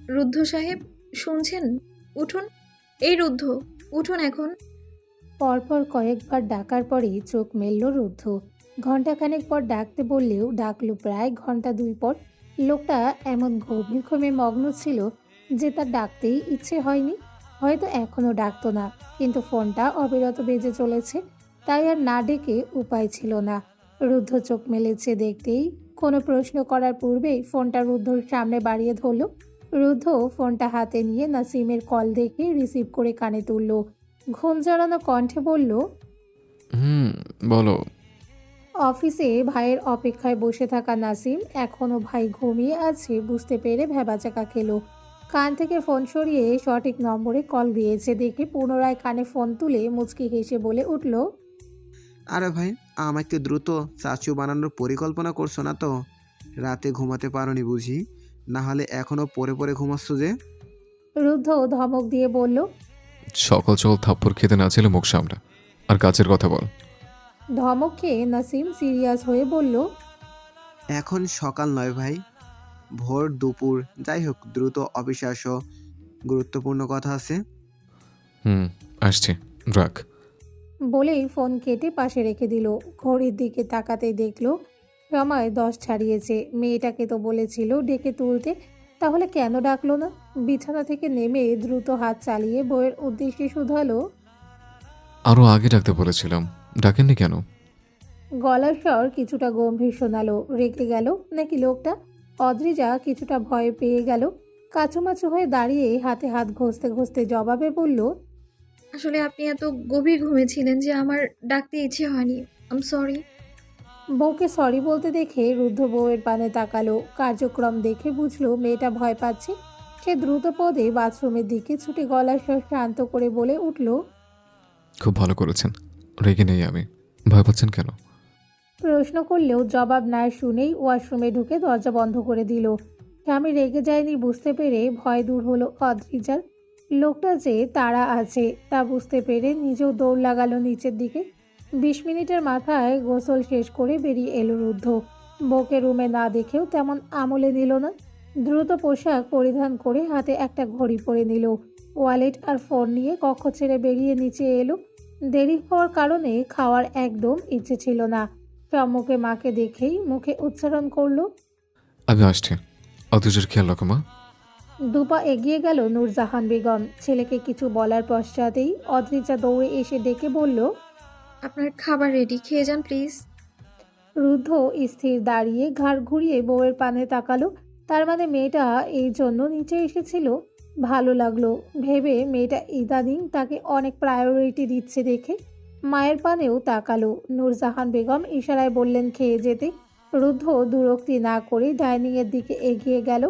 রুদ্ধ সাহেব শুনছেন? উঠুন। এই রুদ্ধ, উঠুন এখন। পরপর কয়েকবার ডাকার পরেই চোখ মেলল রুদ্ধ। ঘণ্টাখানেক পর ডাকতে বললেও ডাকলো প্রায় ঘণ্টা দুই পর। লোকটা এমন গভীর ঘুমে মগ্ন ছিল যে তার ডাকতেই ইচ্ছে হয়নি। হয়তো এখনও ডাকতো না, কিন্তু ফোনটা অবিরত বেজে চলেছে, তাই আর না ডেকে উপায় ছিল না। রুদ্ধ চোখ মেলেছে দেখতেই কোনো প্রশ্ন করার পূর্বেই ফোনটা রুদ্ধর সামনে বাড়িয়ে ধরল। রুদ্ধ ফোনটা হাতে নিয়ে নাসিমের কল দেখে রিসিভ করে কানে তুলল। ঘুম জড়ানো কণ্ঠে বলল, হুম, বলো। অফিসে ভাইয়ের অপেক্ষায় বসে থাকা নাসিম এখনও ভাই ঘুমিয়ে আছে বুঝতে পেরে ভ্যাবাচাকা খেল। কান থেকে ফোন সরিয়ে সঠিক নম্বরে কল দিয়েছে দেখে পুনরায় কানে ফোন তুলে মুচকি হেসে বলে উঠল, আরে ভাই, আমাকে দ্রুত চাচু বানানোর পরিকল্পনা করছো না তো? রাতে ঘুমাতে পারোনি বুঝি? না হলে এখনো পড়ে পড়ে ঘুমাচ্ছ যে? রুদ্ধ ধমক দিয়ে বলল। সকাল সকাল থাপ্পড় খেতে না ছিল মুখ সামলা, আর কাজের কথা বল। ধমক খেয়ে নাসিম সিরিয়াস হয়ে বলল, এখন সকাল নয় ভাই, ভোর দুপুর। যাই হোক, দ্রুত অফিসে আসো, গুরুত্বপূর্ণ কথা আছে। হুম, আসছি, রাখ। বলেই ফোন কেটে পাশে রেখে দিল। ঘড়ির দিকে তাকাতেই দেখল সময় 10 ছাড়িয়েছে। মেয়েটাকে তো বলেছিল ডেকে তুলতে, তাহলে কেন ডাকলো না? বিছানা থেকে নেমে দ্রুত হাত চালিয়ে বইয়ের উদ্দেশ্যে শুধালো। আরও আগে ডাকতে বলেছিলাম, ডাকেননি কেন? গলার স্বর কিছুটা গম্ভীর শোনালো। রেগে গেল নাকি লোকটা? অদ্রিজা কিছুটা ভয় পেয়ে গেল। কাচুমাচু হয়ে দাঁড়িয়ে হাতে হাত ঘষতে ঘষতে জবাবে বলল, আসলে আপনি এত গভীর ঘুমেছিলেন যে আমার ডাকতে ইচ্ছে হয়নি। আম সরি। বউকে সরি বলতে দেখে রুদ্ধ বউয়ের পানে তাকালো। কার্যক্রম দেখে বুঝলো মেয়েটা ভয় পাচ্ছে। সে দ্রুত পদে বাথরুমের দিকে ছুটে গলার স্বর শান্ত করে বলে উঠল, খুব ভালো করেছেন, রেগে নেই আমি। ভয় পাচ্ছেন কেন? প্রশ্ন করলেও জবাব না শুনেই ওয়াশরুমে ঢুকে দরজা বন্ধ করে দিল। স্বামী রেগে যায়নি বুঝতে পেরে ভয় দূর হলো অদ্রিজার। লোকটা যে তাড়া আছে তা বুঝতে পেরে নিজেও দৌড় লাগালো নিচের দিকে। 20 মিনিটের মাথায় গোসল শেষ করে বেরিয়ে এলো রুদ্ধ। বউকে রুমে না দেখেও তেমন আমলে নিল না। দ্রুত পোশাক পরিধান করে হাতে একটা ঘড়ি পরে নিল। ওয়ালেট আর ফোন নিয়ে কক্ষ ছেড়ে বেরিয়ে নিচে এলো। দেরি হওয়ার কারণে খাওয়ার একদম ইচ্ছে ছিল না। সম্মুখে মাকে দেখেই মুখে উচ্চারণ করল। আমি আসছি, অথচের খেয়াল রাখো মা। দুপা এগিয়ে গেল নূরজাহান বেগম। ছেলেকে কিছু বলার পশ্চাতেই অদ্রিজা দৌড়ে এসে ডেকে বলল, আপনার খাবার রেডি, খেয়ে যান প্লিজ। রুদ্ধ স্থির দাঁড়িয়ে ঘাড় ঘুরিয়ে বউয়ের পানে তাকালো। তার মানে মেয়েটা এই জন্য নিচে এসেছিল। ভালো লাগলো ভেবে মেয়েটা ইদানিং তাকে অনেক প্রায়োরিটি দিচ্ছে দেখে। মায়ের পানেও তাকালো। নূরজাহান বেগম ইশারায় বললেন খেয়ে যেতে। রুদ্ধ দুরক্তি না করে ডাইনিংয়ের দিকে এগিয়ে গেল।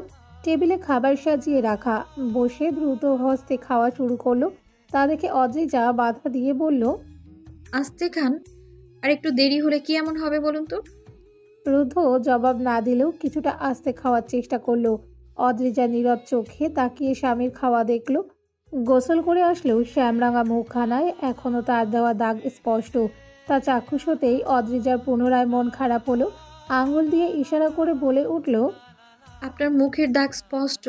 টেবিলে খাবার সাজিয়ে রাখা, বসে দ্রুত হস্তে খাওয়া শুরু করলো। তা দেখে অদ্রিজা বাধা দিয়ে বলল, আস্তে খান, আর একটু দেরি হলে কি এমন হবে বলুন তো? রুদ্ধ জবাব না দিলেও কিছুটা আস্তে খাওয়ার চেষ্টা করলো। অদ্রিজা নীরব চোখে তাকিয়ে স্বামীর খাওয়া দেখল। গোসল করে আসলেও শ্যামরাঙা মুখখানায় এখনও তার দেওয়া দাগ স্পষ্ট। তা চাক্ষুষ হতেই অদ্রিজার পুনরায় মন খারাপ হলো। আঙুল দিয়ে ইশারা করে বলে উঠল, আপনার মুখের দাগ স্পষ্ট।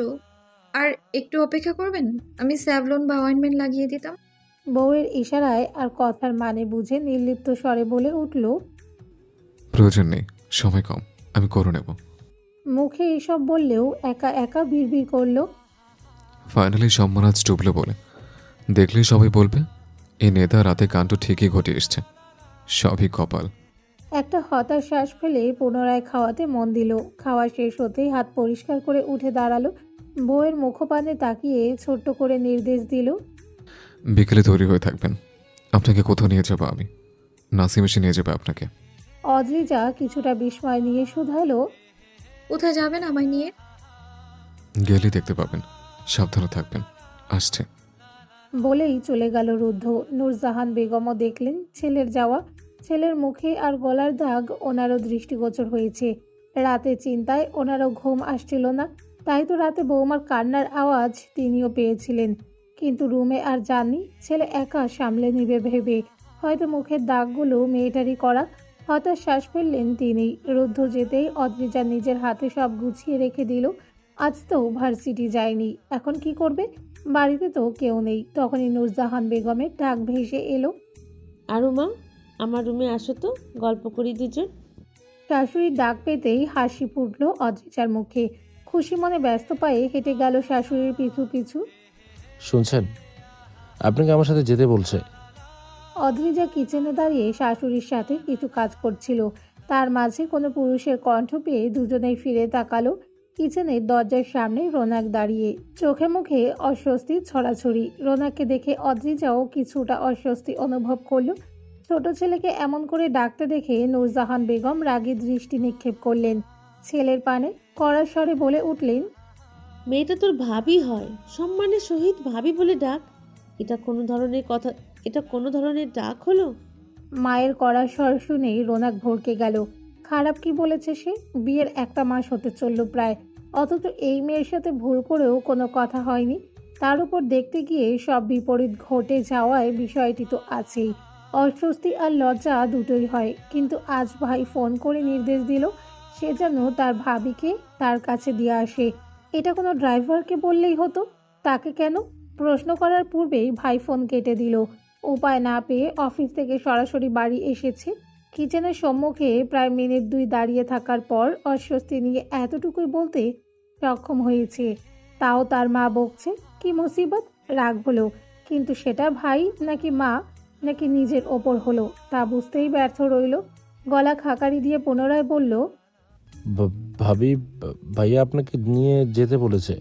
আর একটু অপেক্ষা করবেন, আমি স্যাভলন বা অয়েন্টমেন্ট লাগিয়ে দিতাম। বউয়ের ইশারায় আর কথার মানে বুঝে নির্লিপ্ত স্বরে বলে উঠল। প্রয়োজন নেই, সময় কম, আমি করে নেব। মুখে এসব বললেও একা একা বিড়বিড় করলো, ফাইনালি সম্মান আজ ডুবলো বলে দেখলেই সবাই বলবে এই নেতা রাতে কাণ্ড ঠিকই ঘটে এসছে। সবই কপাল। একটা হতাশ শ্বাস ফেলে পুনরায় খাওয়াতে মন দিল। খাওয়া শেষ হতেই হাত পরিষ্কার করে উঠে দাঁড়ালো। বউয়ের মুখপানে তাকিয়ে ছোট্ট করে নির্দেশ দিল, বিকেলে তৈরি হয়ে থাকবেন, আপনাকে কোথাও নিয়ে যাবো আমি। নাসিম এসে নিয়ে যাবে আপনাকে। অদ্রিজা কিছুটা বিস্ময় নিয়ে শুধালো, কোথায় যাবেন আমায় নিয়ে? গেলেই দেখতে পাবেন, সাবধানে থাকবেন, আসছে। বলেই চলে গেল রুদ্ধ। নূরজাহান বেগমও দেখলেন ছেলের যাওয়া। ছেলের মুখে আর গলার দাগ ওনারও দৃষ্টিগোচর হয়েছে। রাতে চিন্তায় ওনারও ঘুম আসছিল না। তাই তো রাতে বৌমার কান্নার আওয়াজ তিনিও পেয়েছিলেন, কিন্তু রুমে আর যাননি। ছেলে একা সামলে নিবে ভেবে। হয়তো মুখের দাগগুলো মেয়েটারই করা। হতাশ শ্বাস ফেললেন তিনি। রুদ্ধ যেতেই অদ্রিজা নিজের হাতে সব গুছিয়ে রেখে দিল। আজ তো ভার্সিটি যায়নি, এখন কি করবে? বাড়িতে তো কেউ নেই। তখনই নূরজাহান বেগমের ডাক ভেসে এলো। আরু মা, আমার রুমে আসো তো, গল্প করি দুজন। শাশুড়ির ডাক পেতেই হাসি ফুটল অদ্রিজার মুখে। খুশি মনে ব্যস্ত পায়ে হেঁটে গেল শাশুড়ির পিছু পিছু। শুনছেন, আপনাকে আমার সাথে যেতে বলছে। অদ্রিজা কিচেনে দাঁড়িয়ে শাশুড়ির সাথে কিছু কাজ করছিল। তার মাঝে কোনো পুরুষের কণ্ঠ পেয়ে দুজনেই ফিরে তাকালো। কিচেনের দরজার সামনে রোনাক দাঁড়িয়ে, চোখে মুখে অস্বস্তি ছড়াছড়ি। রোনাককে দেখে অদ্রিজাও কিছুটা অস্বস্তি অনুভব করলো। ছোট ছেলেকে এমন করে ডাকতে দেখে নূরজাহান বেগম রাগী দৃষ্টি নিক্ষেপ করলেন ছেলের পানে। কড়া স্বরে বলে উঠলেন, মেয়েটা তোর ভাবি হয়, সম্মানের সহিত ভাবি বলে ডাক। এটা কোনো ধরনের ডাক হলো? মায়ের কড়া স্বর শুনেই রোনাক ভড়কে গেল। খারাপ কি বলেছে সে? বিয়ের একটা মাস হতে চলল প্রায়, অথচ এই মেয়ের সাথে ভুল করেও কোনো কথা হয়নি। তার উপর দেখতে গিয়ে সব বিপরীত ঘটে যাওয়ায় বিষয়টি তো আছেই। অস্বস্তি আর লজ্জা দুটোই হয়। কিন্তু আজ ভাই ফোন করে নির্দেশ দিল সে যেন তার ভাবিকে তার কাছে দিয়ে আসে। এটা কোনো ড্রাইভারকে বললেই হতো, তাকে কেন? প্রশ্ন করার পূর্বেই ভাই ফোন কেটে দিল। উপায় না পেয়ে অফিস থেকে সরাসরি বাড়ি এসেছে। কিচেনের সম্মুখে প্রায় মিনিট 2 দাঁড়িয়ে থাকার পর অস্বস্তি নিয়ে এতটুকুই বলতে সক্ষম হয়েছে। তাও তার মা বকছে। কি মুসিবত! রাগ হলো, কিন্তু সেটা ভাই নাকি মা নাকি নিজের ওপর হলো তা বুঝতেই ব্যর্থ রইল। গলা খাকারি দিয়ে পুনরায় বলল, ভাবি, ভাইয়া আপনাকে নিয়ে যেতে বলেছে,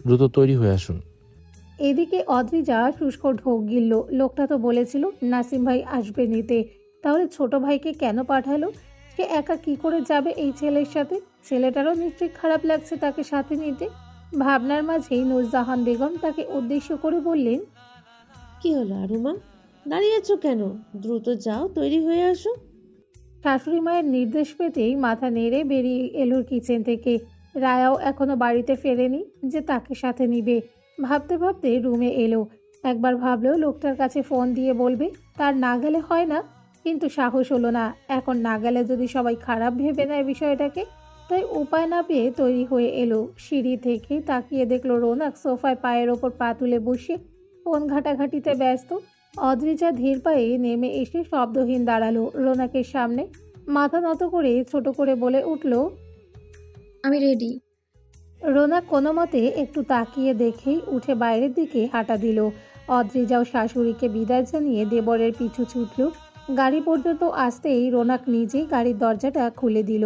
দ্রুত তৈরি হয়ে আসুন। এদিকে অদ্রিজা শুষ্ক ঢোক গিলল। লোকটা তো বলেছিল নাসিম ভাই আসবে নিতে, তাহলে ছোট ভাইকে কেন পাঠালো? সে একা কি করে যাবে এই ছেলের সাথে? ছেলেটারও নিশ্চয়ই খারাপ লাগছে তাকে সাথে নিতে। ভাবনার মাঝেই নূরজাহান বেগম তাকে উদ্দেশ্য করে বললেন, কি হলো আরু মা, দাঁড়িয়ে আছো কেন? দ্রুত যাও, তৈরি হয়ে আসো। শাশুড়ি মায়ের নির্দেশ পেতেই মাথা নেড়ে বেরিয়ে এলো কিচেন থেকে। রায়াও এখনো বাড়িতে ফেরেনি যে তাকে সাথে নিবে। ভাবতে ভাবতে রুমে এলো। একবার ভাবলো লোকটার কাছে ফোন দিয়ে বলবে, তার না গেলে হয় না, কিন্তু সাহস হলো না। এখন না গেলে যদি সবাই খারাপ ভেবে নেয় বিষয়টাকে। তাই উপায় না পেয়ে তৈরি হয়ে এলো। সিঁড়ি থেকে তাকিয়ে দেখলো রোনাক সোফায় পায়ের ওপর পা তুলে বসে ফোন ঘাটাঘাটিতে ব্যস্ত। অদ্রিজা ধীর পায়ে নেমে এসে শব্দহীন দাঁড়ালো রোনাকের সামনে। মাথা নত করে ছোট করে বলে উঠল, আমি রেডি। রোনাক কোনো মতে একটু তাকিয়ে দেখেই উঠে বাইরের দিকে হাঁটা দিল। অদ্রিজাও শাশুড়িকে বিদায় জানিয়ে দেবরের পিছু ছুটল। গাড়ি পর্যন্ত আসতেই রোনাক নিজেই গাড়ির দরজাটা খুলে দিল।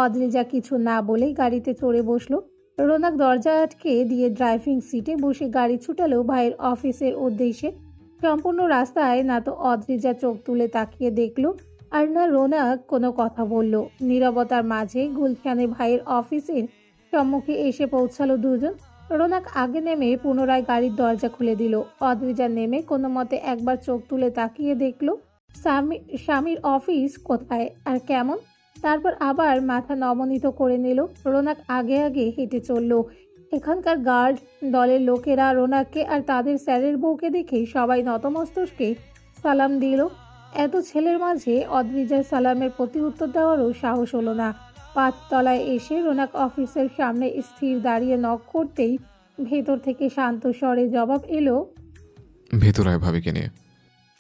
অদ্রিজা কিছু না বলেই গাড়িতে চড়ে বসলো। রোনাক দরজা আটকে দিয়ে ড্রাইভিং সিটে বসে গাড়ি ছুটালো ভাইয়ের অফিসের উদ্দেশ্যে। সম্পূর্ণ রাস্তায় না তো অদ্রিজা চোখ তুলে তাকিয়ে দেখল, আর না রোনাক কোনো কথা বলল। নীরবতার মাঝে গুলশানে ভাইয়ের অফিসের সম্মুখে এসে পৌঁছালো দুজন। রোনাক আগে নেমে পুনরায় গাড়ির দরজা খুলে দিল। অদ্রিজা নেমে কোনো মতে একবার চোখ তুলে তাকিয়ে দেখল স্বামীর অফিস কোথায় আর কেমন। তারপর আবার মাথা নমনীত করে নিল। রোনাক আগে আগে হেঁটে চলল। এখানকার গার্ড দলের লোকেরা রোনাককে আর তাদের স্যারের বউকে দেখে সবাই নতমস্তকে সালাম দিল। এত ছেলের মাঝে অদ্রিজার সালামের প্রতি উত্তর দেওয়ারও সাহস হলো না। পাঁচতলায় এসে রোনাক অফিসের সামনে স্থির দাঁড়িয়ে নক করতেই ভেতর থেকে শান্ত স্বরে জবাব এলো, ভেতর আয় ভাবিকে নিয়ে।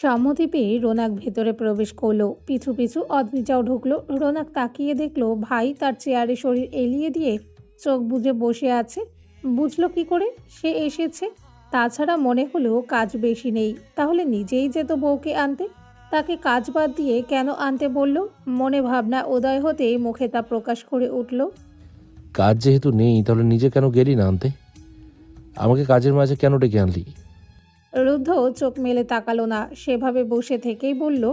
সম্মতি পেয়ে রোনাক ভেতরে প্রবেশ করলো। পিছু পিছু অদ্রিজাও ঢুকলো। রোনাক তাকিয়ে দেখলো ভাই তার চেয়ারে শরীর এলিয়ে দিয়ে চোখ বুজে বসে আছে। বুঝলো কি করে সে এসেছে? তাছাড়া মনে হলো কাজ বেশি নেই, তাহলে নিজেই যেত বউকে আনতে। তাকে কাজ বাদ দিয়ে কেন আনতে বলল? মনে ভাবনা উদয় হতে মুখে তা প্রকাশ করে উঠল, কাজ যেহেতু নেই, তাহলে নিজে কেন গেলি না আনতে? আমাকে কাজের মাঝে কেন ডেকে আনলি? রুদ্ধ চোখ মেলে তাকালো না, সেভাবে বসে থেকেই বলল,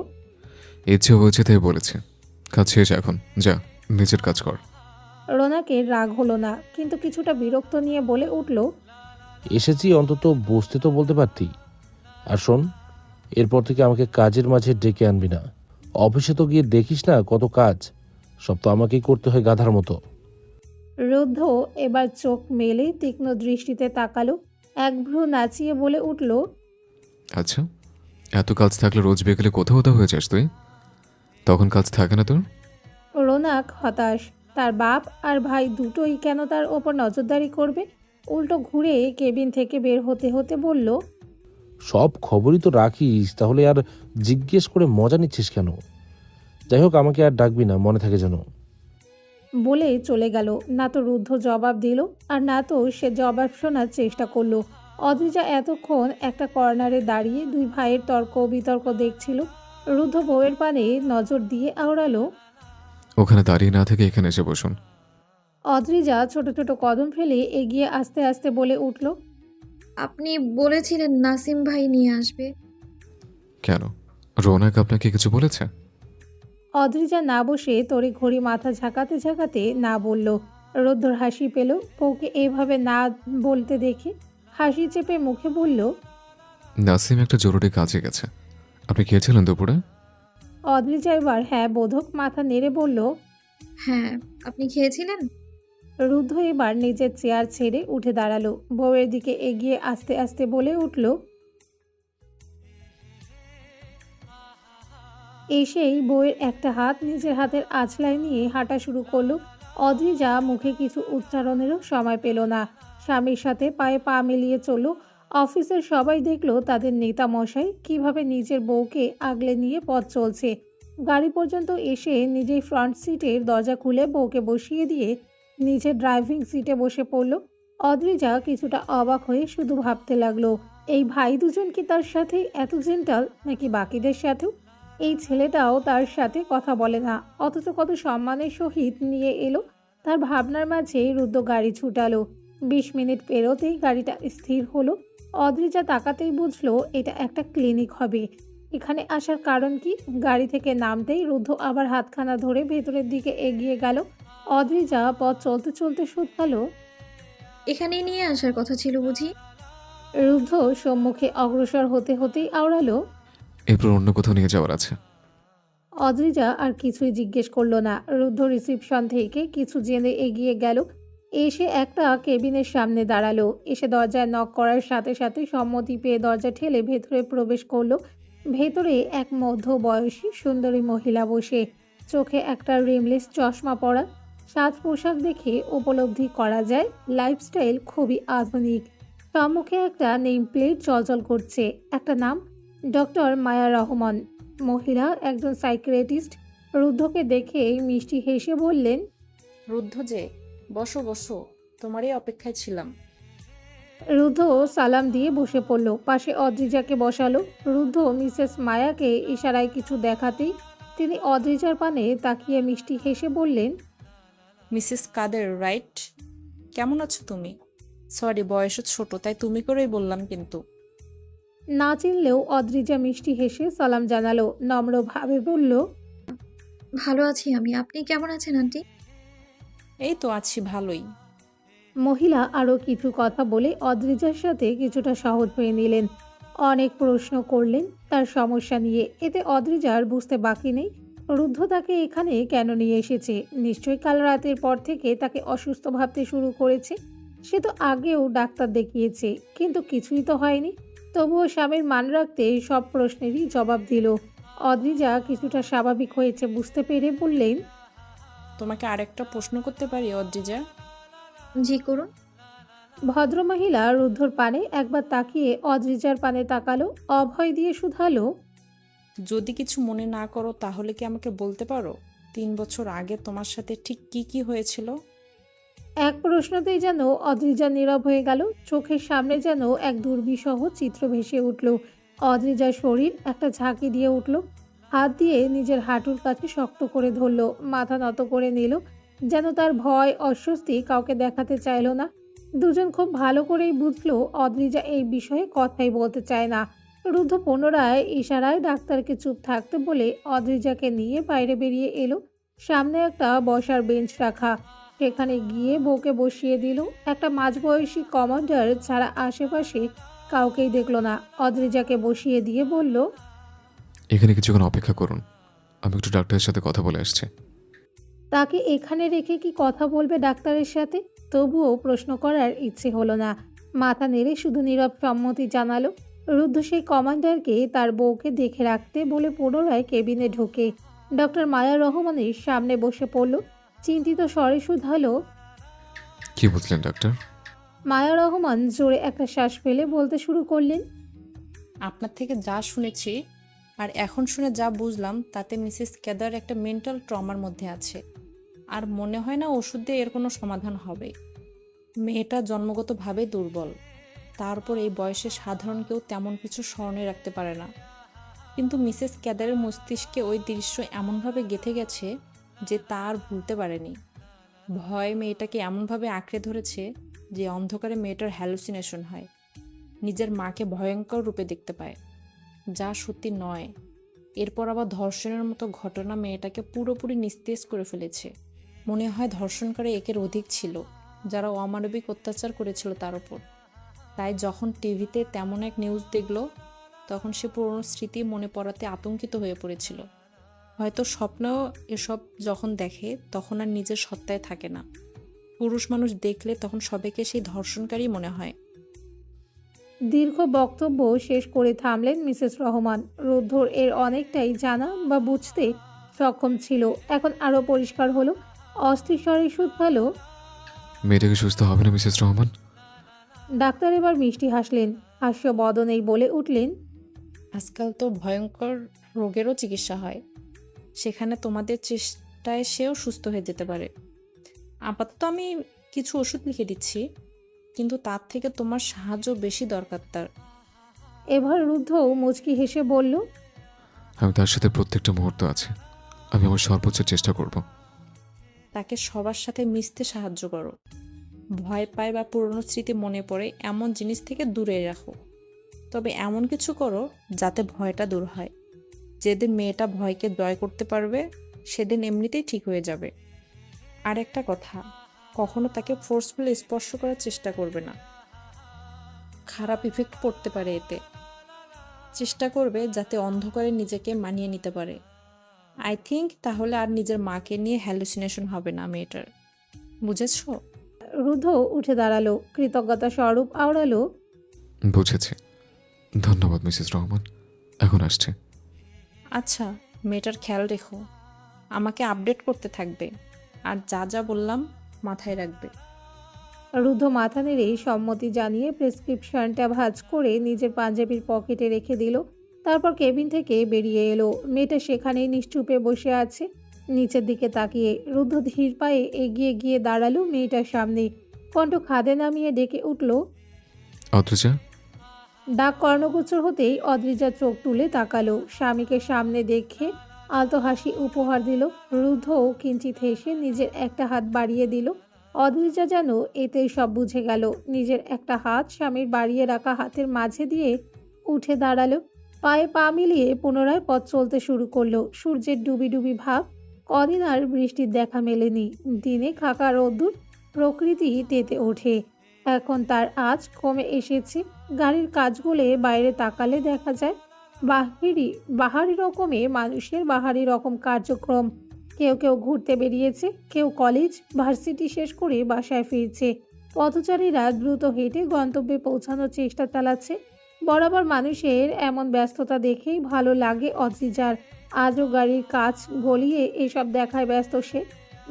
ইচ্ছে হয়েছে তাই বলেছে। কাজ শেষ এখন, যা নিজের কাজ কর। রোনাকের রাগ হলো না, কিন্তু কিছুটা বিরক্ত নিয়ে বলে উঠল, এসেছি, অন্তত বসতে তো বলতে পারতি। আর শোন, এরপর থেকে আমাকে কাজের মাঝে ডেকে আনবি না। অফিসে তো গিয়ে দেখিস না কত কাজ, সব তো আমাকেই করতে হয় গাধার মতো। রুদ্ধ এবার চোখ মেলে তীক্ষ্ণ দৃষ্টিতে তাকালো। এক ভ্রু নাচিয়ে বলে উঠল, আচ্ছা, এত কাজ থাকলে রোজ বিকেলে কোথাও কোথাও হয়ে যাস তুই? তখন কাজ থাকে না তোর? রোনাক হতাশ। তার বাপ আর ভাই দুটোই কেন তার ওপর নজরদারি করবে? উল্টো ঘুরে কেবিন থেকে বের হতে হতে বলল, সব খবরই তো রাখিস, তাহলে আর জিজ্ঞেস করে মজা নিচ্ছিস কেন? যাই হোক, আমাকে আর ডাকবি না, মনে থাকে যেন। বলে চলে গেল। না তো রুদ্ধ জবাব দিল আর না তো সে জবাব শোনার চেষ্টা করলো। অদ্রিজা এতক্ষণ একটা কর্নারে দাঁড়িয়ে দুই ভাইয়ের তর্ক বিতর্ক দেখছিল। রুদ্ধ বউয়ের পানে নজর দিয়ে আওড়ালো, ওখানে দাঁড়িয়ে না থেকে এখানে এসে বসুন। অদ্রিজা ছোট ছোট কদম ফেলে এগিয়ে আস্তে আস্তে বলে উঠল, আপনি বলেছিলেন নাসিম ভাই নিয়ে আসবে। কেন, রৌনক আপনাকে কিছু বলেছে? অদ্রিজা না বসে তড়ি ঘড়ি মাথা ঝাঁকাতে ঝাঁকাতে না বলল। রুদ্ধর হাসি পেল বউকে এভাবে না বলতে দেখে। হাসি চেপে মুখে বলল, নাসিম একটা জরুরি কাজে গেছে। আপনি খেয়েছিলেন দুপুরে? অদ্রিজা এবার হ্যাঁ বোধক মাথা নেড়ে বলল। হ্যাঁ, আপনি খেয়েছিলেন? রুদ্ধ এবার নিজের চেয়ার ছেড়ে উঠে দাঁড়ালো। বউয়ের দিকে এগিয়ে আস্তে আস্তে বলে উঠল, এসেই বউয়ের একটা হাত নিজের হাতের আঁচলায় নিয়ে হাঁটা শুরু করলো। অদ্রিজা মুখে কিছু উচ্চারণেরও সময় পেল না। স্বামীর সাথে পায়ে পা মিলিয়ে চলল। অফিসের সবাই দেখলো তাদের নেতা মশাই কিভাবে নিজের বউকে আগলে নিয়ে পথ চলছে। গাড়ি পর্যন্ত এসে নিজেই ফ্রন্ট সিটের দরজা খুলে বউকে বসিয়ে দিয়ে নিজে ড্রাইভিং সিটে বসে পড়ল। অদ্রিজা কিছুটা অবাক হয়ে শুধু ভাবতে লাগলো, এই ভাই দুজন কি তার সাথে এত জেন্টাল, নাকি বাকিদের সাথেও? এই ছেলেটাও তার সাথে কথা বলে না, অথচ কত সম্মানের সহিত নিয়ে এলো। তার ভাবনার মাঝে রুদ্ধ গাড়ি ছুটালো। 20 মিনিট পেরোতেই গাড়িটা স্থির হলো। অদ্রিজা তাকাতেই বুঝলো এটা একটা ক্লিনিক হবে। এখানে আসার কারণ কি? গাড়ি থেকে নামতেই রুদ্ধ আবার হাতখানা ধরে ভেতরের দিকে এগিয়ে গেল। অদ্রিজা পথ চলতে চলতে শুধালো, এখানেই নিয়ে আসার কথা ছিল বুঝি? রুদ্ধ সম্মুখে অগ্রসর হতে হতেই আওড়ালো, এরপর অন্য কোথাও নিয়ে যাওয়ার আছে। অদ্রিজা আর কিছুই জিজ্ঞেস করলো না। রুদ্ধ রিসিপশন থেকে কিছু জেনে এগিয়ে গেল। এসে একটা কেবিনের সামনে দাঁড়ালো। এসে দরজায় নক করার সাথে সাথে সম্মতি পেয়ে দরজা ঠেলে ভেতরে প্রবেশ করলো। ভেতরে এক মধ্যবয়সী সুন্দরী মহিলা বসে, চোখে একটা রিমলেস চশমা পরা। সাজ পোশাক দেখে উপলব্ধি করা যায় লাইফস্টাইল খুবই আধুনিক। সম্মুখে একটা নেম প্লেট চলচল করছে, একটা নাম, ডক্টর মায়া রহমান। মহিলা একজন সাইকিয়াট্রিস্ট। রুদ্ধকে দেখে মিষ্টি হেসে বললেন, রুদ্ধ যে, বসো বসো, তোমারই অপেক্ষায় ছিলাম। রুদ্ধ সালাম দিয়ে বসে পড়ল। পাশে অদ্রিজাকে বসালো। রুদ্ধ মিসেস মায়াকে ইশারায় কিছু দেখাতেই তিনি অদ্রিজার পানে তাকিয়ে মিষ্টি হেসে বললেন, মিসেস কাদের, রাইট? কেমন আছো তুমি? সরি, বয়সও ছোট, তাই তুমি করেই বললাম কিন্তু। না চিনলেও অদ্রিজা মিষ্টি হেসে সালাম জানালো। নম্রভাবে বলল, ভালো আছি আমি। আপনি কেমন আছেন আন্টি? এই তো আছি ভালোই। মহিলা আরও কিছু কথা বলে অদ্রিজার সাথে কিছুটা সহজ হয়ে নিলেন। অনেক প্রশ্ন করলেন তার সমস্যা নিয়ে। এতে অদ্রিজার বুঝতে বাকি নেই রুদ্ধ তাকে এখানে কেন নিয়ে এসেছে। নিশ্চয়ই কাল রাতের পর থেকে তাকে অসুস্থ ভাবতে শুরু করেছে। সে তো আগেও ডাক্তার দেখিয়েছে, কিন্তু কিছুই তো হয়নি। তবুও স্বামীর মান রাখতে সব প্রশ্নেরই জবাব দিল। অদ্রিজা কিছুটা স্বাভাবিক হয়েছে বুঝতে পেরে বললেন, তোমাকে আরেকটা প্রশ্ন করতে পারি অদ্রিজা? জি করুন। ভদ্রমহিলা রুদ্ধর পানে একবার তাকিয়ে অদ্রিজার পানে তাকালো, অভয় দিয়ে শুধালো, যদি কিছু মনে না করো তাহলে কি আমাকে বলতে পারো 3 বছর আগে তোমার সাথে ঠিক কি কি হয়েছিল? এক প্রশ্নতেই যেন অদ্রিজা নীরব হয়ে গেল। চোখের সামনে যেন এক দুর্বিষহ চিত্র ভেসে উঠল। অদ্রিজার শরীর একটা ঝাঁকি দিয়ে উঠল। হাত দিয়ে নিজের হাঁটুর কাছে শক্ত করে ধরল, মাথা নত করে নিল, যেন তার ভয় অস্বস্তি কাউকে দেখাতে চাইল না। দুজন খুব ভালো করেই বুঝলো অদ্রিজা এই বিষয়ে কথাই বলতে চায় না। রুদ্ধ পুনরায় ইশারায় ডাক্তারকে চুপ থাকতে বলে অদ্রিজাকে নিয়ে বাইরে বেরিয়ে এলো। সামনে একটা বসার বেঞ্চ রাখা, সেখানে গিয়ে বউকে বসিয়ে দিল। একটা মাঝবয়সী কমান্ডার ছাড়া আশেপাশে কাউকেই দেখলো না। অদ্রিজাকে বসিয়ে দিয়ে বলল, এখানে কিছুক্ষণ অপেক্ষা করুন, আমি একটু ডাক্তারের সাথে কথা বলে আসছি। তাকে এখানে রেখে কি কথা বলবে ডাক্তারের সাথে? তবুও প্রশ্ন করার ইচ্ছে হলো না। মাথা নেড়ে শুধু নীরব সম্মতি জানালো। রুদ্ধ সেই কমান্ডারকে তার বউকে দেখে রাখতে বলে পুনরায় কেবিনে ঢোকে। ডক্টর মায়া রহমানের সামনে বসে পড়ল। চিন্তিত স্বরে শুধালো। কি বুঝলেন ডাক্তার? মায়া রহমান জোরে একটা শ্বাস ফেলে বলতে শুরু করলেন। আপনার থেকে যা শুনেছি আর এখন শুনে যা বুঝলাম তাতে মিসেস কেদার একটা মেন্টাল ট্রমার মধ্যে আছে। আর মনে হয় না ওষুধ দিয়ে এর কোনো সমাধান হবে। মেয়েটা জন্মগতভাবে দুর্বল, তারপর এই বয়সে সাধারণ কেউ তেমন কিছু স্মরণে রাখতে পারে না। কিন্তু মিসেস কেদারের মস্তিষ্কে ওই দৃশ্য এমনভাবে গেঁথে গেছে যে তা আর ভুলতে পারেনি। ভয় মেয়েটাকে এমনভাবে আঁকড়ে ধরেছে যে অন্ধকারে মেয়েটার হ্যালুসিনেশন হয়, নিজের মাকে ভয়ঙ্কর রূপে দেখতে পায়, যা সত্যি নয়। এরপর আবার ধর্ষণের মতো ঘটনা মেয়েটাকে পুরোপুরি নিস্তেজ করে ফেলেছে। মনে হয় ধর্ষণকারী একের অধিক ছিল, যারা অমানবিক অত্যাচার করেছিল তার উপর। তাই যখন টিভিতে তেমন এক নিউজ দেখল, তখন সে পুরনো স্মৃতি মনে পড়াতে আতঙ্কিত হয়ে পড়েছিল। হয়তো স্বপ্নেও এসব যখন দেখে তখন আর নিজের সত্তায় থাকে না। পুরুষ মানুষ দেখলে তখন সবাইকে সেই ধর্ষণকারী মনে হয়। দীর্ঘ বক্তব্য শেষ করে থামলেন মিসেস রহমান। রুদ্ধর এর অনেকটাই জানা বা বুঝতে সক্ষম ছিল, এখন আরও পরিষ্কার হলো। অস্থির স্বরে শুধালো। মেয়েটাকে সুস্থ হবে না মিসেস রহমান? ডাক্তার এবার মিষ্টি হাসলেন, হাস্য বদনেই বলে উঠলেন। আজকাল তো ভয়ঙ্কর রোগেরও চিকিৎসা হয়, সেখানে তোমাদের চেষ্টায় সেও সুস্থ হয়ে যেতে পারে। আপাতত আমি কিছু ওষুধ লিখে দিচ্ছি, কিন্তু তার থেকে তোমার সাহায্য বেশি দরকার তার। এবার রুদ্ধ মুচকি হেসে বলল। আমি তার সাথে প্রত্যেকটা মুহূর্ত আছে, আমি আমার সর্বোচ্চ চেষ্টা করব। তাকে সবার সাথে মিশতে সাহায্য করো। ভয় পায় বা পুরনো স্মৃতি মনে পড়ে এমন জিনিস থেকে দূরে রাখো। তবে এমন কিছু করো যাতে ভয়টা দূর হয়। যেদিন মেয়েটা ভয়কে জয় করতে পারবে সেদিন এমনিতেই ঠিক হয়ে যাবে। আর একটা কথা, কখনো তাকে ফোর্সফুলি স্পর্শ করার চেষ্টা করবে না, খারাপ ইফেক্ট পড়তে পারে এতে। চেষ্টা করবে যাতে অন্ধকারে নিজেকে মানিয়ে নিতে পারে। আই থিঙ্ক তাহলে আর নিজের মাকে নিয়ে হ্যালুসিনেশন হবে না মেয়েটার। বুঝেছো? রুদ্ধ উঠে দাঁড়ালো, কৃতজ্ঞতা স্বরূপ আওড়ালো। বুঝেছি, ধন্যবাদ মিসেস রহমান, এখন আসছে। আচ্ছা, মেয়েটার খেয়াল রেখো, আমাকে আপডেট করতে থাকবে, আর যা যা বললাম মাথায় রাখবে। রুদ্ধ মাথা নেড়ে সম্মতি জানিয়ে প্রেসক্রিপশনটা ভাঁজ করে নিজের পাঞ্জাবির পকেটে রেখে দিল। তারপর কেবিন থেকে বেরিয়ে এলো। মেয়েটা সেখানেই নিশ্চুপে বসে আছে, নিচের দিকে তাকিয়ে। রুদ্ধ ধীর পায়ে এগিয়ে গিয়ে দাঁড়ালো মেয়েটার সামনে, কণ্ঠ খাদে নামিয়ে ডেকে উঠল। অদ্রিজা। ডাক কর্ণগোচর হতেই অদ্রিজা চোখ তুলে তাকালো। স্বামীকে সামনে দেখে আলতো হাসি উপহার দিল। রুদ্ধও কিঞ্চিত হেসে নিজের একটা হাত বাড়িয়ে দিল। অদ্রিজা যেন এতেই সব বুঝে গেল। নিজের একটা হাত স্বামীর বাড়িয়ে রাখা হাতের মাঝে দিয়ে উঠে দাঁড়ালো। পায়ে পা মিলিয়ে পুনরায় পথ চলতে শুরু করলো। সূর্যের ডুবি ডুবি ভাব, কদিন আর বৃষ্টির দেখা মেলেনি। দিনে খাকা রোদ্দুর, প্রকৃতি তেতে ওঠে। এখন তার আজ কমে এসেছে। গাড়ির কাজগুলো বাইরে তাকালে দেখা যায় বাহারি রকমে মানুষের বাহারি রকম কার্যক্রম। কেউ কেউ ঘুরতে বেরিয়েছে, কেউ কলেজ ভার্সিটি শেষ করে বাসায় ফিরছে। পথচারীরা দ্রুত হেঁটে গন্তব্যে পৌঁছানোর চেষ্টা চালাচ্ছে। বরাবর মানুষের এমন ব্যস্ততা দেখেই ভালো লাগে অদ্রিজার। আজও গাড়ির কাজ গলিয়ে এসব দেখায় ব্যস্ত সে।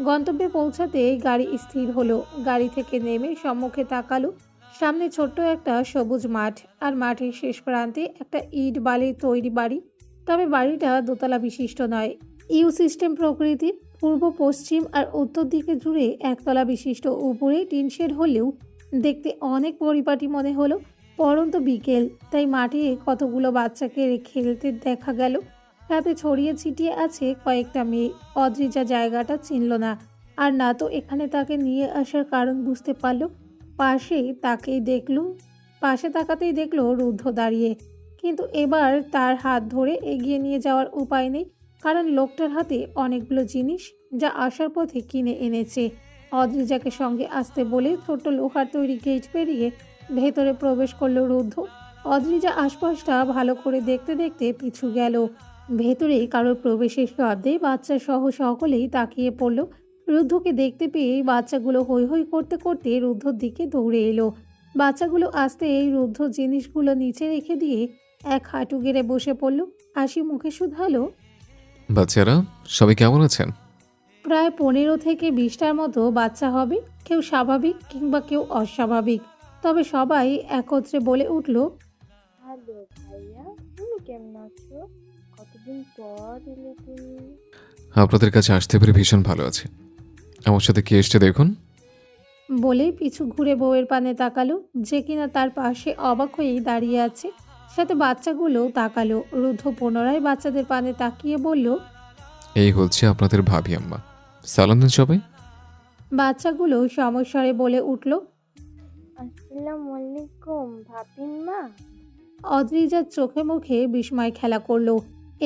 গন্তব্যে পৌঁছাতে গাড়ি স্থির হলো। গাড়ি থেকে নেমে সম্মুখে তাকালো। সামনে ছোট্ট একটা সবুজ মাঠ, আর মাঠের শেষ প্রান্তে একটা ইট বালির তৈরি বাড়ি। তবে বাড়িটা দোতলা বিশিষ্ট নয়, ইউ সিস্টেম প্রকৃতির। পূর্ব পশ্চিম আর উত্তর দিকে জুড়ে একতলা বিশিষ্ট, উপরে টিনশেড হলেও দেখতে অনেক পরিপাটি মনে হলো। পরন্ত বিকেল, তাই মাঠে কতগুলো বাচ্চাকে খেলতে দেখা গেল। রাতে ছড়িয়ে ছিটিয়ে আছে কয়েকটা মেয়ে। অদ্রিজা জায়গাটা চিনল না, আর না তো এখানে তাকে নিয়ে আসার কারণ বুঝতে পারল। পাশে তাকাতেই দেখলো রুদ্ধ দাঁড়িয়ে, কিন্তু এবার তার হাত ধরে এগিয়ে নিয়ে যাওয়ার উপায় নেই, কারণ লোকটার হাতে অনেকগুলো জিনিস যা আসার পথে কিনে এনেছে। অদ্রিজাকে সঙ্গে আসতে বলে ছোট্ট লোহার তৈরি গেট পেরিয়ে ভেতরে প্রবেশ করলো রুদ্ধ। অদ্রিজা আশপাশটা ভালো করে দেখতে দেখতে পিছু গেল। ভেতরে কারোর প্রবেশের শব্দে বাচ্চা সহ সকলেই তাকিয়ে পড়ল। রুদ্ধকে দেখতে পেয়ে বাচ্চাগুলো হৈ হৈ করতে করতে রুদ্ধর দিকে দৌড়ে এলো। বাচ্চাগুলো আসতেই রুদ্ধ জিনিসগুলো নিচে রেখে দিয়ে এক হাঁটু গেড়ে বসে পড়ল। হাসি মুখে শুধালো। বাচ্চারা সবাই কেমন আছেন? প্রায় 15 থেকে 20টার মতো বাচ্চা হবে, কেউ স্বাভাবিক কিংবা কেউ অস্বাভাবিক, তবে সবাই একত্রে বলে উঠল, হ্যালো ভাইয়া, তুমি কেমন আছো? কতদিন পর এলে তুমি। আপনাদের কাছে আসতে পেরে ভীষণ ভালো আছি। আমার সাথে কে এসছে দেখুন। বলে পিছু ঘুরে বউয়ের পানে তাকালো, যে কিনা তার পাশে অবাক হয়েই দাঁড়িয়ে আছে। সাথে বাচ্চাগুলো তাকালো। রুদ্ধ পুনরায় বাচ্চাদের পানে তাকিয়ে বলল, এই হচ্ছে আপনাদের ভাবি আম্মা। সালাম দিন সবাই। বাচ্চাগুলো সমস্বরে বলে উঠল। আসসালামু আলাইকুম ভাবিমা। অদ্রিজার চোখে মুখে বিস্ময় খেলা করলো।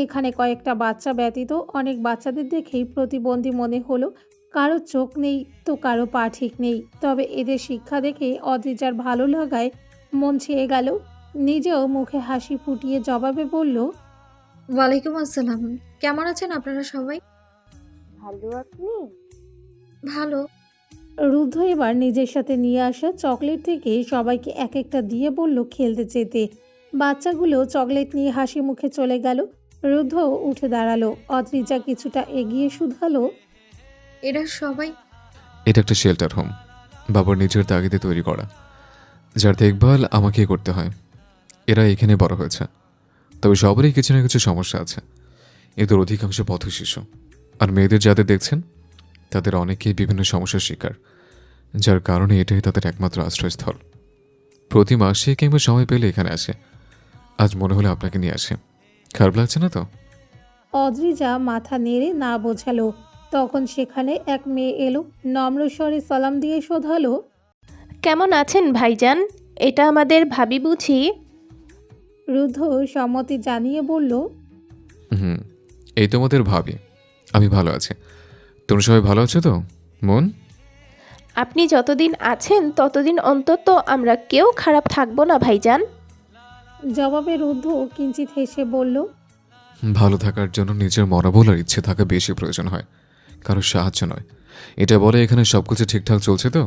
এখানে কয়েকটা বাচ্চা ব্যতীত অনেক বাচ্চাদের দেখেই প্রতিবন্ধী মনে হলো। কারো চোখ নেই তো কারো পা ঠিক নেই, তবে এদের শিক্ষা দেখে অদ্রিজার ভালো লাগায় মন ছেয়ে গেল। নিজেও মুখে হাসি ফুটিয়ে জবাবে বলল, ওয়ালাইকুম আসসালাম। কেমন আছেন আপনারা সবাই? ভালো আপনি? ভালো। রুদ্ধ এবার নিজের সাথে নিয়ে আসা চকলেট থেকে সবাইকে এক একটা দিয়ে বলল খেলতে যেতে। বাচ্চাগুলো চকলেট নিয়ে হাসি মুখে চলে গেল। রুদ্ধ উঠে দাঁড়ালো। অদ্রিজা কিছুটা এগিয়ে শুধালো, এরা সবাই? এটা একটা শেল্টার হোম, বাবার নিজের তাগিদে তৈরি করা, যার দেখভাল আমাকেই করতে হয়। এরা এখানে বড় হয়েছে, তবে সবারই কিছু না কিছু সমস্যা আছে। এদের অধিকাংশ পথ শিশু, আর মেয়েদের যাদের দেখছেন তাদের অনেকেই বিভিন্ন সমস্যার শিকার, যার কারণে এটাই তাদের একমাত্র আশ্রয়স্থল। প্রতি মাসে কিংবা সময় পেলে এখানে আসে। আজ মনে হলো আপনাকে নিয়ে আসে। খারাপ লাগছে না তো? অদ্রিজা মাথা নেড়ে না বোঝালো। তখন সেখানে এক মেয়ে এলো, নম্র স্বরে সালাম দিয়ে শোধালো, কেমন আছেন ভাইজান? এটা আমাদের ভাবি বুঝি? রুদ্ধ সম্মতি জানিয়ে বলল, হুম, এই তোমাদের ভাবি। আমি ভালো আছি। তোমরা সবাই ভালো আছো তো মন? আপনি যতদিন আছেন ততদিন অন্তত আমরা কেউ খারাপ থাকবো না ভাইজান। জবাবে রুদ্ধ কিঞ্চিত হেসে বলল, ভালো থাকার জন্য নিজের মনোবল আর ইচ্ছে থাকা বেশি প্রয়োজন হয়, কারো সাহায্য নয়। এটা বলে এখানে সবকিছু ঠিকঠাক চলছে তো?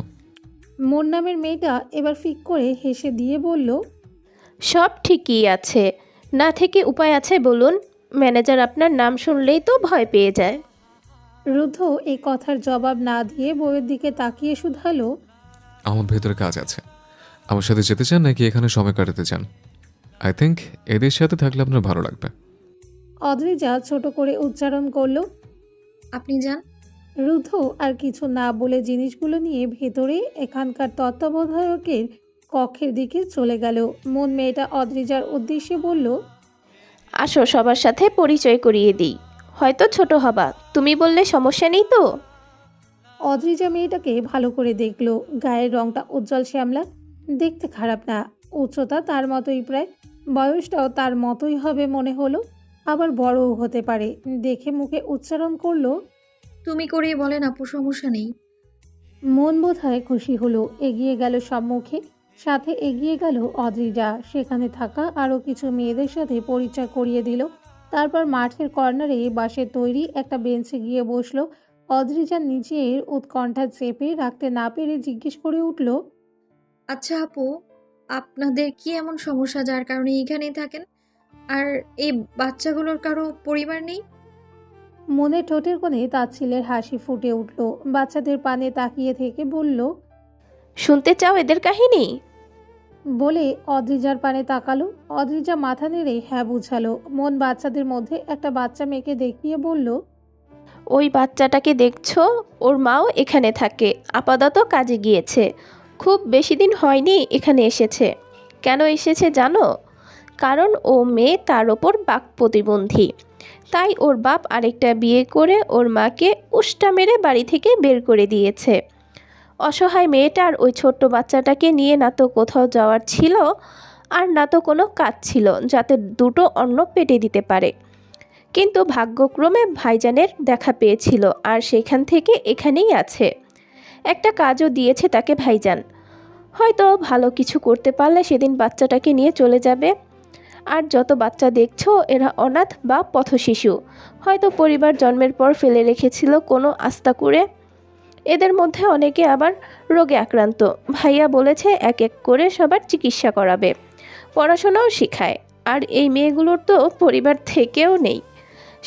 মন নামের মেয়েটা এবার ফিক করে হেসে দিয়ে বলল, সব ঠিকই আছে, না থেকে উপায় আছে বলুন? ম্যানেজার আপনার নাম শুনলেই তো ভয় পেয়ে যায়। রুদ্ধ এই কথার জবাব না দিয়ে বউয়ের দিকে তাকিয়ে শুধালো, আমার ভেতরে কাজ আছে। আমার সাথে যেতে চান নাকি এখানে সময় কাটাতে চান? আই থিঙ্ক এদের সাথে থাকলে আপনার ভালো লাগবে। অদ্রিজা ছোট করে উচ্চারণ করল। আপনি যান। রুদ্ধ আর কিছু না বলে জিনিসগুলো নিয়ে ভেতরে এখানকার তত্ত্বাবধায়কের কক্ষের দিকে চলে গেল। মন মেয়েটা অদ্রিজার উদ্দেশ্যে বলল, আসো সবার সাথে পরিচয় করিয়ে দিই। হয়তো ছোট হবা, তুমি বললে সমস্যা নেই তো? অদ্রিজা মেয়েটাকে ভালো করে দেখল। গায়ের রংটা উজ্জ্বল শ্যামলা, দেখতে খারাপ না। উচ্চতা তার মতোই প্রায়, বয়সটাও তার মতোই হবে মনে হলো, আবার বড়ও হতে পারে। দেখে মুখে উচ্চারণ করলো, তুমি করেই বলেন আপু, সমস্যা নেই। মন বোধহয় খুশি হলো, এগিয়ে গেল সম্মুখে। সাথে এগিয়ে গেল অদ্রিজা। সেখানে থাকা আরও কিছু মেয়েদের সাথে পরিচয় করিয়ে দিল। তারপর মাঠের কর্নারে বাঁশের তৈরি একটা বেঞ্চে গিয়ে বসলো। অদ্রিজা নিজের উৎকণ্ঠা চেপে রাখতে না পেরে জিজ্ঞেস করে উঠল, আচ্ছা আপু, আপনাদের কি এমন সমস্যা যার কারণে এখানেই থাকেন? আর এই বাচ্চাগুলোর কারো পরিবার নেই? মনে ঠোঁটের কোণে তাচ্ছিলের হাসি ফুটে উঠল। বাচ্চাদের পানে তাকিয়ে থেকে বলল, শুনতে চাও এদের কাহিনী? বলে অদ্রিজার পানে তাকালো। অদ্রিজা মাথা নেড়ে হ্যাঁ বুঝালো। মন বাচ্চাদের মধ্যে একটা বাচ্চা মেয়েকে দেখিয়ে বলল, ওই বাচ্চাটাকে দেখছো? ওর মাও এখানে থাকে, আপাতত কাজে গিয়েছে। খুব বেশি দিন হয়নি এখানে এসেছে। কেন এসেছে জানো? কারণ ও মেয়ে, তার ওপর বাক প্রতিবন্ধী। তাই ওর বাপ আরেকটা বিয়ে করে ওর মাকে উষ্টা মেরে বাড়ি থেকে বের করে দিয়েছে। অসহায় মেয়েটার ওই ছোট্ট বাচ্চাটাকে নিয়ে না তো কোথাও যাওয়ার ছিল, আর না তো কোনো কাজ ছিল যাতে দুটো অন্ন পেটে দিতে পারে। কিন্তু ভাগ্যক্রমে ভাইজানের দেখা পেয়েছিল, আর সেখান থেকে এখানেই আছে। একটা কাজও দিয়েছে তাকে ভাইজান। হয়তো ভালো কিছু করতে পারলে সেদিন বাচ্চাটাকে নিয়ে চলে যাবে। আর যত বাচ্চা দেখছো এরা অনাথ বা পথশিশু। হয়তো পরিবার জন্মের পর ফেলে রেখেছিল কোনো আস্থা করে। এদের মধ্যে অনেকে আবার রোগে আক্রান্ত। ভাইয়া বলেছে এক এক করে সবার চিকিৎসা করাবে, পড়াশোনাও শেখায়। আর এই মেয়েগুলোর তো পরিবার থেকেও নেই।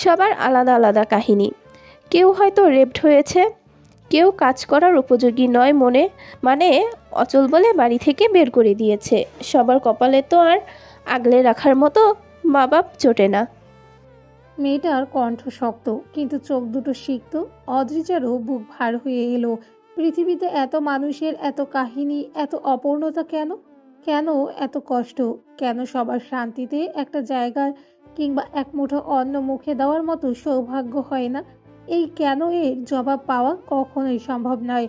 সবার আলাদা আলাদা কাহিনী। কেউ হয়তো রেপড হয়েছে, কেউ কাজ করার উপযোগী নয় মানে অচল বলে বাড়ি থেকে বের করে দিয়েছে। সবার কপালে তো আর আগলে রাখার মতো মা বাপ জোটে না। মেয়েটার কণ্ঠ শক্ত, কিন্তু চোখ দুটো সিক্ত। অদ্রিজারও বুক ভার হয়ে এলো। পৃথিবীতে এত মানুষের, এত কাহিনী, এত অপূর্ণতা কেন? কেন এত কষ্ট? কেন সবার শান্তিতে একটা জায়গার কিংবা এক মুঠো অন্ন মুখে দেওয়ার মতো সৌভাগ্য হয় না? এই কেন এর জবাব পাওয়া কখনোই সম্ভব নয়।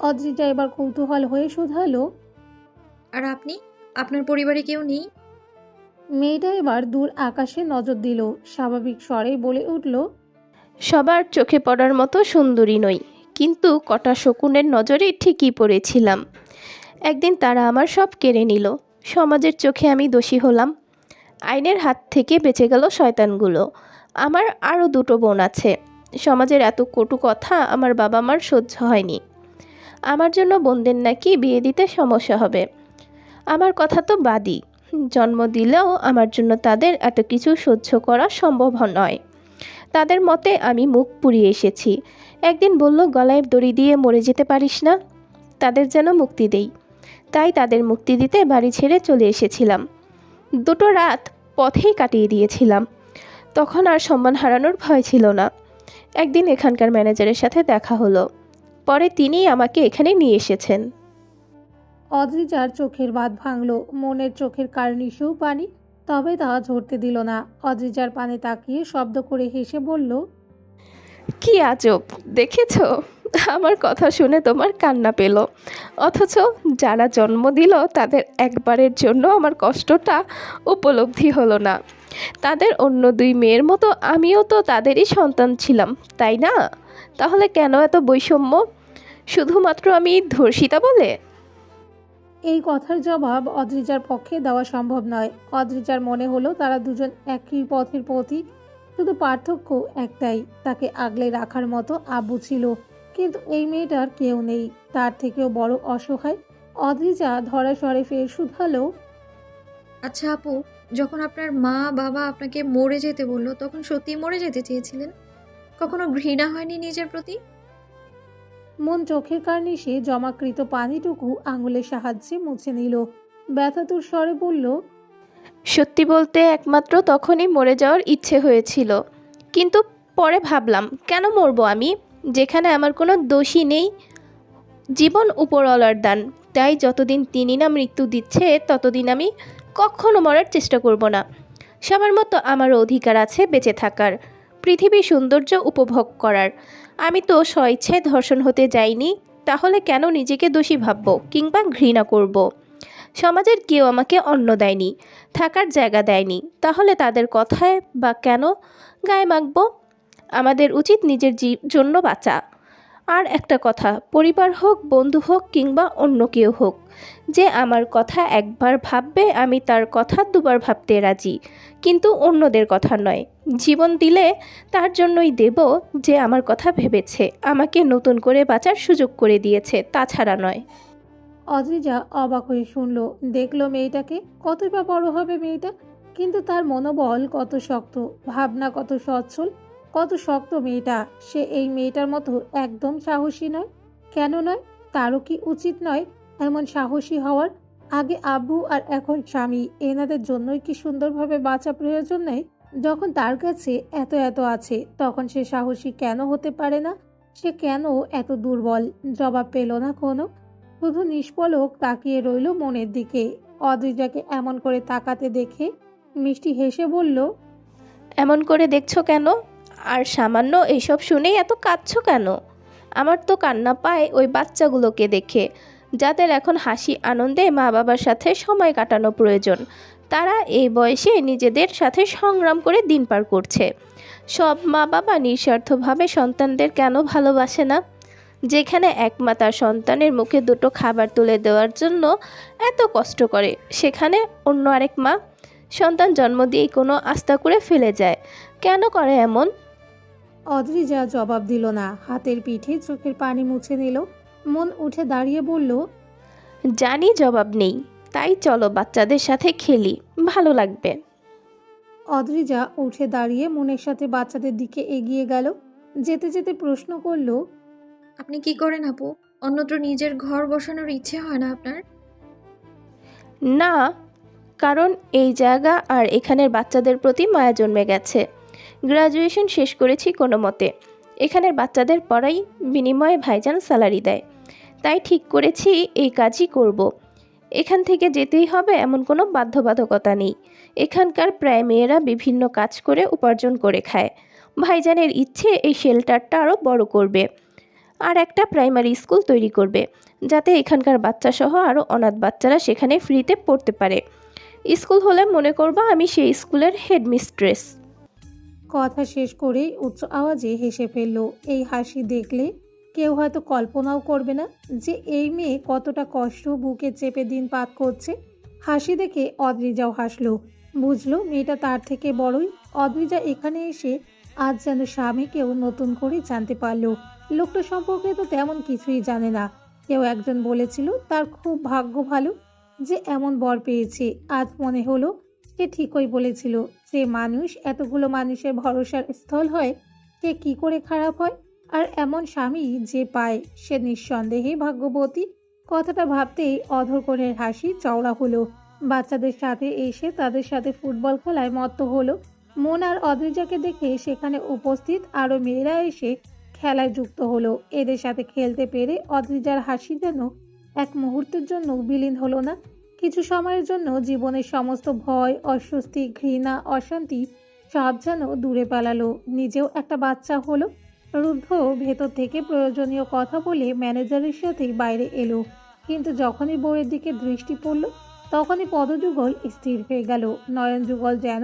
অদ্রিজা এবার কৌতূহল হয়ে শুধালো, আর আপনি, আপনার পরিবারে কেউ নেই? মেয়েটা এবার দূর আকাশে নজর দিল, স্বাভাবিক স্বরে বলে উঠল, সবার চোখে পড়ার মতো সুন্দরী নই, কিন্তু কটা শকুনের নজরে ঠিকই পড়েছিলাম। একদিন তারা আমার সব কেড়ে নিল। সমাজের চোখে আমি দোষী হলাম। আইনের হাত থেকে বেঁচে গেল শয়তানগুলো। আমার আরও দুটো বোন আছে। সমাজের এত কটু কথা আমার বাবা মার সহ্য হয়নি। আমার জন্য বোনদের নাকি বিয়ে দিতে সমস্যা হবে। আমার কথা তো বাদই, জন্ম দিলেও আমার জন্য তাদের এত কিছু সহ্য করা সম্ভব নয়। তাদের মতে আমি মুখ পুড়িয়ে এসেছি। একদিন বলল, গলায় দড়ি দিয়ে মরে যেতে পারিস না, তাদের যেন মুক্তি দেই। তাই তাদের মুক্তি দিতে বাড়ি ছেড়ে চলে এসেছিলাম। দুটো রাত পথেই কাটিয়ে দিয়েছিলাম। তখন আর সম্মান হারানোর ভয় ছিল না। একদিন এখানকার ম্যানেজারের সাথে দেখা হলো। পরে তিনিই আমাকে এখানে নিয়ে এসেছেন। অদ্রিজার চোখের বাঁধ ভাঙল, মনের চোখের কার্নিশেও পানি, তবে তা ঝরতে দিল না। অদ্রিজার পানে তাকিয়ে শব্দ করে হেসে বলল, কি আজব দেখেছো, আমার কথা শুনে তোমার কান্না পেল, অথচ যারা জন্ম দিল তাদের একবারের জন্য আমার কষ্টটা উপলব্ধি হলো না। তাদের অন্য দুই মেয়ের মতো আমিও তো তাদেরই সন্তান ছিলাম, তাই না? তাহলে কেন এত বৈষম্য, শুধুমাত্র আমি ধর্ষিতা বলে? এই কথার জবাব অদ্রিজার পক্ষে দেওয়া সম্ভব নয়। অদ্রিজার মনে হলো তারা দুজন একই পথের পথিক, শুধু পার্থক্য একটাই, তাকে আগলে রাখার মতো আব্বু ছিল, কিন্তু এই মেয়েটার কেউ নেই, তার থেকেও বড় অসহায়। অদ্রিজা ধরা স্বরে ফের শুধালো, আচ্ছা আপু, যখন আপনার মা বাবা আপনাকে মরে যেতে বললো, তখন সত্যি মরে যেতে চেয়েছিলেন? কখনো ঘৃণা হয়নি নিজের প্রতি? মন চোখের কার্নিশে জমাকৃত পানিটুকু আঙুলের সাহায্যে মুছে নিল। ব্যথাতুর স্বরে বলল, সত্যি বলতে একমাত্র তখনই মরে যাওয়ার ইচ্ছে হয়েছিল, কিন্তু পরে ভাবলাম কেন মরবো আমি, যেখানে আমার কোনো দোষই নেই। জীবন উপরওয়ালার দান, তাই যতদিন তিনি না মৃত্যু দিচ্ছে ততদিন আমি কখনো মরার চেষ্টা করব না। সবার মতো আমারও অধিকার আছে বেঁচে থাকার, পৃথিবীর সৌন্দর্য উপভোগ করার। আমি তো স্বইচ্ছায় ধর্ষণ হতে যাইনি, তাহলে কেন নিজেকে দোষী ভাববো কিংবা ঘৃণা করব? সমাজের কেউ আমাকে অন্ন দেয়নি, থাকার জায়গা দেয়নি, তাহলে তাদের কথায় বা কেন গায়ে মাখবো? আমাদের উচিত নিজের জন্য বাঁচা। আর একটা কথা, পরিবার হোক, বন্ধু হোক কিংবা অন্য কেউ হোক, যে আমার কথা একবার ভাববে আমি তার কথা দুবার ভাবতে রাজি, কিন্তু অন্যদের কথা নয়। জীবন দিলে তার জন্যই দেব যে আমার কথা ভেবেছে, আমাকে নতুন করে বাঁচার সুযোগ করে দিয়েছে, তাছাড়া নয়। অদ্রিজা অবাক হয়ে শুনল, দেখলো মেয়েটাকে, কতই বা বড় হবে মেয়েটা, কিন্তু তার মনোবল কত শক্ত, ভাবনা কত সচ্ছল, কত শক্ত মেয়েটা। সে এই মেয়েটার মতো একদম সাহসী নয়। কেন নয়? তারও কি উচিত নয় এমন সাহসী হওয়ার? আগে আব্বু আর এখন স্বামী, এনাদের জন্যই কি সুন্দরভাবে বাঁচা প্রয়োজন নেই? যখন তার কাছে এত এত আছে, তখন সে সাহসী কেন হতে পারে না? সে কেন এত দুর্বল? জবাব পেল না কোনো, শুধু নিষ্পলক তাকিয়ে রইল মনের দিকে। অদ্রিজাকে এমন করে তাকাতে দেখে মিষ্টি হেসে বলল, এমন করে দেখছো কেন? আর সামান্য এইসব শুনেই এত কাঁদছো কেন? আমার তো কান্না পায় ওই বাচ্চাগুলোকে দেখে, যাদের এখন হাসি আনন্দে মা বাবার সাথে সময় কাটানো প্রয়োজন। তারা এই বয়সে নিজেদের সাথে সংগ্রাম করে দিন পার করছে। সব মা বাবা নিঃস্বার্থভাবে সন্তানদের কেন ভালোবাসে না? যেখানে এক মা তার সন্তানের মুখে দুটো খাবার তুলে দেওয়ার জন্য এত কষ্ট করে, সেখানে অন্য আরেক মা সন্তান জন্ম দিয়েই কোনো আস্থা করে ফেলে যায়। কেন করে এমন? অদ্রিজা জবাব দিল না, হাতের পিঠে চোখের পানি মুছে নিল। মন উঠে দাঁড়িয়ে বলল, জানি জবাব নেই, তাই চলো বাচ্চাদের সাথে খেলি, ভালো লাগবে। অদ্রিজা উঠে দাঁড়িয়ে মনের সাথে বাচ্চাদের দিকে এগিয়ে গেল। যেতে যেতে প্রশ্ন করলো, আপনি কি করেন আপু? অন্যত্র নিজের ঘর বসানোর ইচ্ছে হয় না আপনার? না, কারণ এই জায়গা আর এখানের বাচ্চাদের প্রতি মায়া জন্মে গেছে। গ্রাজুয়েশন শেষ করেছি কোনো মতে। এখানের বাচ্চাদের পড়াই বিনিময়ে ভাইজান স্যালারি দেয়। তাই ঠিক করেছি এই কাজই করব। এখান থেকে যেতেই হবে এমন কোনো বাধ্যবাধকতা নেই। এখানকার প্রায় মেয়েরা বিভিন্ন কাজ করে উপার্জন করে খায়। ভাইজানের ইচ্ছে এই শেল্টারটা আরও বড় করবে আর একটা প্রাইমারি স্কুল তৈরি করবে, যাতে এখানকার বাচ্চাসহ আরও অনাথ বাচ্চারা সেখানে ফ্রিতে পড়তে পারে। স্কুল হলে মনে করবা আমি সেই স্কুলের হেডমিস্ট্রেস। কথা শেষ করেই উচ্চ আওয়াজে হেসে ফেলল। এই হাসি দেখলে কেউ হয়তো কল্পনাও করবে না যে এই মেয়ে কতটা কষ্ট বুকে চেপে দিন পাত করছে। হাসি দেখে অদ্রিজাও হাসলো। বুঝলো মেয়েটা তার থেকে বড়ই। অদ্রিজা এখানে এসে আজ যেন স্বামীকেও নতুন করে জানতে পারলো। লোকটা সম্পর্কে তো তেমন কিছুই জানে না। কেউ একজন বলেছিল তার খুব ভাগ্য ভালো যে এমন বর পেয়েছে। আজ মনে হলো সে ঠিকই বলেছিল। যে মানুষ এতগুলো মানুষের ভরসার স্থল হয় সে কি করে খারাপ হয়? আর এমন স্বামী যে পায় সে নিঃসন্দেহে ভাগ্যবতী। কথাটা ভাবতেই অধরকনের হাসি চওড়া হলো। বাচ্চাদের সাথে এসে তাদের সাথে ফুটবল খেলায় মত্ত হলো। মন আর অদ্রিজাকে দেখে সেখানে উপস্থিত আরও মেয়েরা এসে খেলায় যুক্ত হলো। এদের সাথে খেলতে পেরে অদ্রিজার হাসি যেন এক মুহূর্তের জন্য বিলীন হলো না। কিছু সময়ের জন্য জীবনের সমস্ত ভয়, অস্বস্তি, ঘৃণা, অশান্তি সব যেন দূরে পালালো। নিজেও একটা বাচ্চা হলো। রুদ্ধ ভেতর থেকে প্রয়োজনীয় কথা বলে ম্যানেজারের সাথেই বাইরে এলো, কিন্তু যখনই বউয়ের দিকে দৃষ্টি পড়ল তখনই পদযুগল স্থির হয়ে গেল। নয়ন যুগল যেন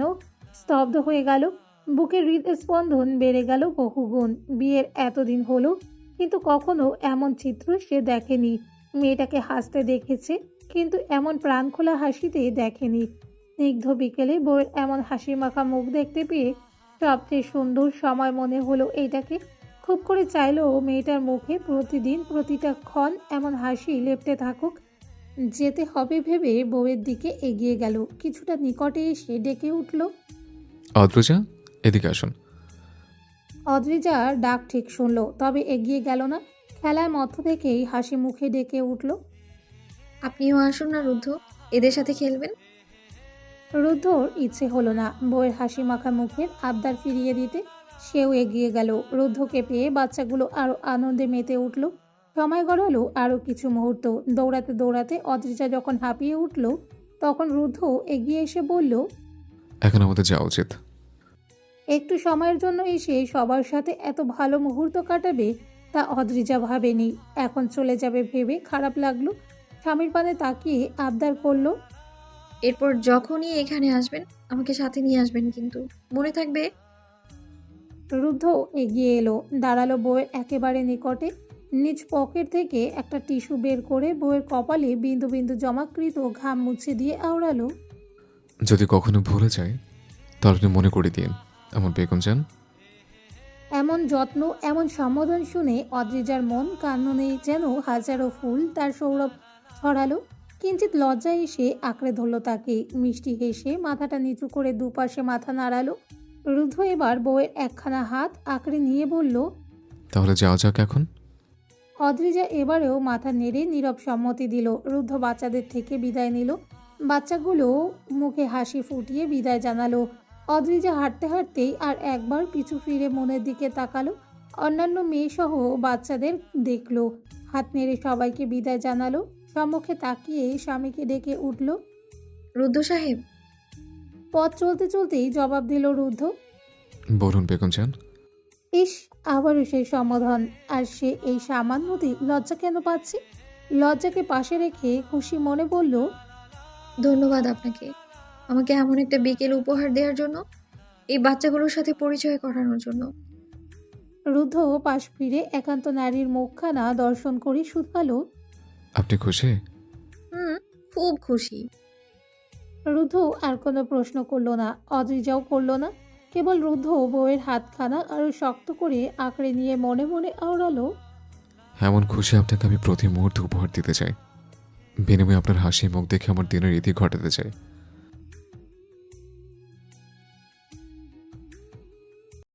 স্তব্ধ হয়ে গেল। বুকের হৃদস্পন্দন বেড়ে গেল বহুগুণ। বিয়ের এতদিন হলো কিন্তু কখনো এমন চিত্র সে দেখেনি। মেয়েটাকে হাসতে দেখেছে কিন্তু এমন প্রাণখোলা হাসিতে দেখেনি। স্নিগ্ধ বিকেলে বউয়ের এমন হাসি মাখা মুখ দেখতে পেয়ে সবচেয়ে সুন্দর সময় মনে হলো এটাকে। খুব করে চাইলেও মেয়েটার মুখে প্রতিদিন প্রতিটা ক্ষণ এমন হাসি লেপ্টে থাকুক। যেতে হবে ভেবে বউয়ের দিকে এগিয়ে গেল। কিছুটা নিকটে এসে ডেকে উঠল, অদ্রজা, এদিকে আসুন। অদ্রিজা ডাক ঠিক শুনল, তবে এগিয়ে গেল না। খেলার মধ্য থেকেই হাসি মুখে ডেকে উঠল, আপনিও আসুন না রুদ্ধ, এদের সাথে খেলবেন। রুদ্ধর ইচ্ছে হলো না বউয়ের হাসি মাখা মুখের আবদার ফিরিয়ে দিতে। সেও এগিয়ে গেল। রুদ্ধকে পেয়ে বাচ্চাগুলো আরো আনন্দে মেতে উঠল। সময় গড়ালো আরো কিছু মুহূর্ত। দৌড়াতে দৌড়াতে অদ্রিজা যখন হাঁপিয়ে উঠল তখন রুদ্ধ এগিয়ে এসে বলল, এখন আমাদের যাওয়া উচিত। একটু সময়ের জন্য এসে সবার সাথে এত ভালো মুহূর্ত কাটাবে তা অদ্রিজা ভাবেনি। এখন চলে যাবে ভেবে খারাপ লাগলো। স্বামীর পানে তাকিয়ে আবদার করলো, এরপর যখনই এখানে আসবেন আমাকে সাথে নিয়ে আসবেন, কিন্তু মনে থাকবে। রুদ্ধ এগিয়ে এলো, দাঁড়ালো বউয়ের একেবারে নিকটে। নিজ পকেট থেকে একটা টিস্যু বের করে বউয়ের কপালে বিন্দু বিন্দু জমাকৃত ঘাম মুছে দিয়ে আওড়ালো, যদি কখনো ভুলে যায় তাহলে আপনি মনে করে দিন আমার বেগম যান। এমন যত্ন, এমন সম্বোধন শুনে অদ্রিজার মন কাননে যেন হাজারো ফুল তার সৌরভ ছড়ালো। কিঞ্চিত লজ্জায় এসে আঁকড়ে ধরল তাকে। মিষ্টি হেসে মাথাটা নিচু করে দুপাশে মাথা নাড়ালো। রুদ্ধ এবার বউয়ের একখানা হাত আঁকড়ে নিয়ে বলল, তাহলে যাওয়া যাক এখন। অদ্রিজা এবারেও মাথা নেড়ে নীরব সম্মতি দিল। রুদ্ধ বাচ্চাদের থেকে বিদায় নিল। বাচ্চাগুলো মুখে হাসি ফুটিয়ে বিদায় জানালো। অদ্রিজা হাঁটতে হাঁটতেই আর একবার পিছু ফিরে মনের দিকে তাকালো। অন্যান্য মেয়েসহ বাচ্চাদের দেখলো। হাত নেড়ে সবাইকে বিদায় জানালো। সম্মুখে তাকিয়ে স্বামীকে ডেকে উঠল, রুদ্ধ সাহেব। পথ চলতে চলতেই জবাব দিল রুদ্ধ, বলুন বেগম যান। ইস, আবারও সেই সম্বোধন। আর সে এই সামান্যতেই লজ্জা কেন পাচ্ছে? লজ্জাকে পাশে রেখে খুশি মনে বলল, ধন্যবাদ আপনাকে আমাকে এমন একটা বিকেল উপহার দেওয়ার জন্য, এই বাচ্চাগুলোর সাথে পরিচয় করানোর জন্য। রুদ্ধ পাশ ফিরে একান্ত নারীর মুখখানা দর্শন করে শুধালো, আপনি খুশি? খুব খুশি। রুদ্ধ আর কোনো প্রশ্ন করলো না, অদ্রিজাও করলো না। কেবল রুদ্ধ বউয়ের হাতখানা আরো শক্ত করে আঁকড়ে নিয়ে মনে মনে আওড়ালো, এমন খুশি আপনাকে আমি প্রতি মুহূর্তে উপহার দিতে চাই। বিনিময়ে আপনার হাসি মুখ দেখে আমার দিনের ইতি ঘটাতে চাই।